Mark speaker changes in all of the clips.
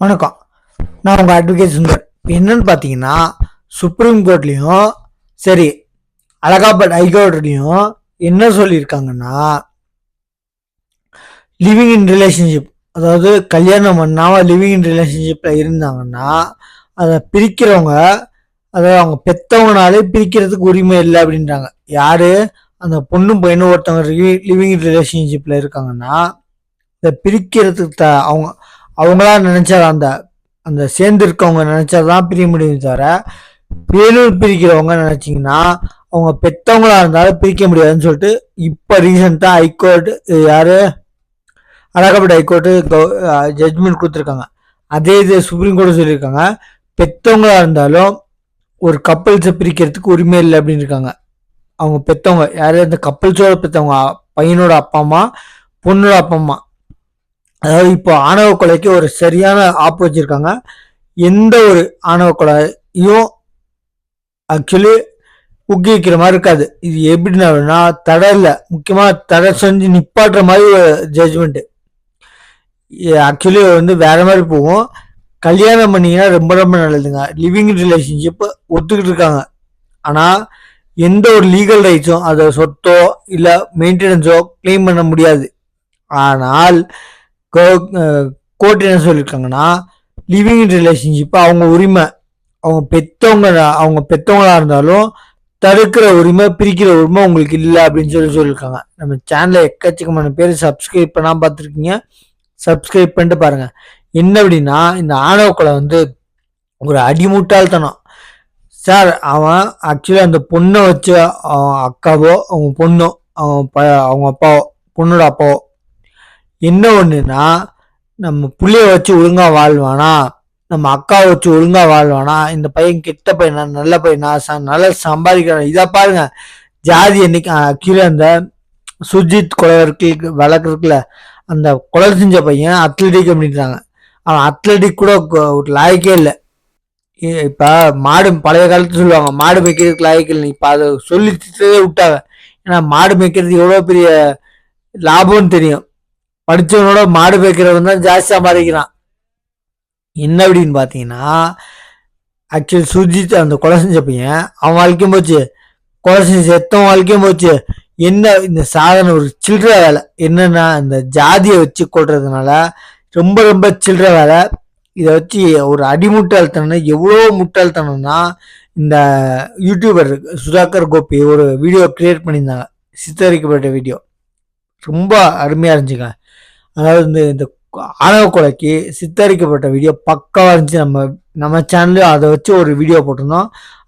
Speaker 1: வணக்கம். நான் உங்கள் அட்வொகேட் சுந்தர். என்னன்னு பார்த்தீங்கன்னா, சுப்ரீம் கோர்ட்லேயும் சரி, அலகாபாத் ஹைகோர்ட்லேயும் என்ன சொல்லியிருக்காங்கன்னா, லிவிங் இன் ரிலேஷன்ஷிப், அதாவது கல்யாணம் பண்ணாமல் லிவிங் இன் ரிலேஷன்ஷிப்பில் இருந்தாங்கன்னா அதை பிரிக்கிறவங்க, அதாவது அவங்க பெற்றவங்கனாலே பிரிக்கிறதுக்கு உரிமை இல்லை அப்படின்றாங்க. யார்? அந்த பொண்ணும் பையனும் ஒருத்தவங்க லிவிங் இன் ரிலேஷன்ஷிப்பில் இருக்காங்கன்னா இதை பிரிக்கிறதுக்கு அவங்களா நினைச்சா அந்த அந்த சேர்ந்து இருக்கவங்க நினைச்சாதான் பிரிய முடியும் தவிர, வேலூர் பிரிக்கிறவங்க நினைச்சிங்கன்னா அவங்க பெற்றவங்களா இருந்தாலும் பிரிக்க முடியாதுன்னு சொல்லிட்டு இப்போ ரீசெண்டாக ஹைகோர்ட், யாரு, அலகாபாத் ஹைகோர்ட்டு ஜட்ஜ்மெண்ட் கொடுத்துருக்காங்க. அதே இது சுப்ரீம் கோர்ட்டு சொல்லியிருக்காங்க, பெற்றவங்களா இருந்தாலும் ஒரு கப்பல்ஸை பிரிக்கிறதுக்கு உரிமை இல்லை அப்படின்னு இருக்காங்க. அவங்க பெற்றவங்க யாரு? இந்த கப்பல்ஸோட பெற்றவங்க, பையனோட அப்பா அம்மா, பொண்ணோட அப்பா அம்மா. அதாவது இப்போ ஆணவ கொலைக்கு ஒரு சரியான ஆப்பு வச்சிருக்காங்க. எந்த ஒரு ஆணவ கொலையும் ஆக்சுவலி ஊக்குவிக்கிற மாதிரி இருக்காது. இது எப்படின்னா தடை இல்லை, முக்கியமாக தடை செஞ்சு நிப்பாட்டுற மாதிரி ஒரு ஜட்ஜ்மெண்ட். ஆக்சுவலி வேற மாதிரி போகும். கல்யாணம் பண்ணிங்கன்னா ரொம்ப ரொம்ப நல்லதுங்க. லிவிங் ரிலேஷன்ஷிப் ஒத்துக்கிட்டு இருக்காங்க, ஆனால் எந்த ஒரு லீகல் ரைட்ஸும், அதை சொத்தோ இல்லை மெயின்டெனன்ஸோ கிளைம் பண்ண முடியாது. ஆனால் கோர்ட் என்ன சொல்லியிருக்காங்கன்னா, லிவிங் இன் ரிலேஷன்ஷிப் அவங்க உரிமை, அவங்க பெற்றவங்களா இருந்தாலும் தடுக்கிற உரிமை, பிரிக்கிற உரிமை உங்களுக்கு இல்லை அப்படின்னு சொல்லியிருக்காங்க. நம்ம சேனலை எக்கச்சக்கமான பேர் சப்ஸ்கிரைப் பண்ணாமல் பார்த்துருக்கீங்க. சப்ஸ்கிரைப் பண்ணிட்டு பாருங்க. என்ன அப்படின்னா, இந்த ஆணவ கொலை ஒரு அடிமுட்டாள்தனம் சார். அவன் ஆக்சுவலி அந்த பொண்ணை வச்சு அவன் அக்காவோ அவங்க பொண்ணோ அவங்க அப்பாவோ பொண்ணோட அப்பாவோ என்ன ஒண்ணுன்னா, நம்ம புள்ளைய வச்சு ஒழுங்கா வாழ்வானா, நம்ம அக்காவை வச்சு ஒழுங்கா வாழ்வானா, இந்த பையன் கெட்ட பையனா நல்ல பையனா, நல்லா சம்பாதிக்கிறான், இதை பாருங்க. ஜாதி என்னைக்கு கீழே அந்த சுஜித் கொலை வழக்கு இருக்குல்ல, அந்த கொலை செஞ்ச பையன் அத்லெட்டிக் அப்படின்றாங்க. அவன் அத்லெட்டிக் கூட ஒரு லாய்க்கே இல்லை. இப்போ மாடு பழைய காலத்துல சொல்லுவாங்க மாடு மேய்க்கிறதுக்கு லாய்க்கு இல்லை. இப்போ அதை சொல்லிட்டு விட்டாங்க. ஏன்னா மாடு மேய்க்கிறது எவ்வளோ பெரிய லாபம்னு தெரியும். படித்தவனோட மாடு மேய்க்கிறவன் தான் ஜாஸ்தி சம்பாதிக்கிறான். என்ன அப்படின்னு பார்த்தீங்கன்னா, ஆக்சுவலி சுஜித் அந்த கொலை செஞ்ச பையன் அவன் வாழ்க்கையும் போச்சு, கொலை செஞ்ச செத்தவன் வாழ்க்கையும் போச்சு. என்ன இந்த சாதனை ஒரு சில்லற வேலை. என்னன்னா, இந்த ஜாதியை வச்சு கொள்றதுனால ரொம்ப ரொம்ப சில்லற வேலை. இதை வச்சு ஒரு அடிமுட்டாள்தனம், எவ்வளோ முட்டாள்தனம்னா, இந்த யூடியூபர் சுதாகர் கோபி ஒரு வீடியோ கிரியேட் பண்ணியிருந்தாங்க, சித்தரிக்கப்பட்ட வீடியோ. ரொம்ப அருமையாக இருந்துச்சுங்க. அதாவது இந்த ஆணவ கொலைக்கு சித்தரிக்கப்பட்ட வீடியோ பக்காவாக இருந்துச்சு. நம்ம சேனல்லையும் அதை வச்சு ஒரு வீடியோ போட்டிருந்தோம்.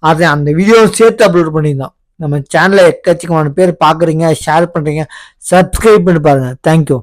Speaker 1: அதை அந்த வீடியோவை சேர்த்து அப்லோட் பண்ணியிருந்தோம். நம்ம சேனலை எக்கச்சக்கமான பேர் பார்க்குறீங்க, ஷேர் பண்ணுறீங்க, சப்ஸ்கிரைப் பண்ணி பாருங்கள். தேங்க்யூ.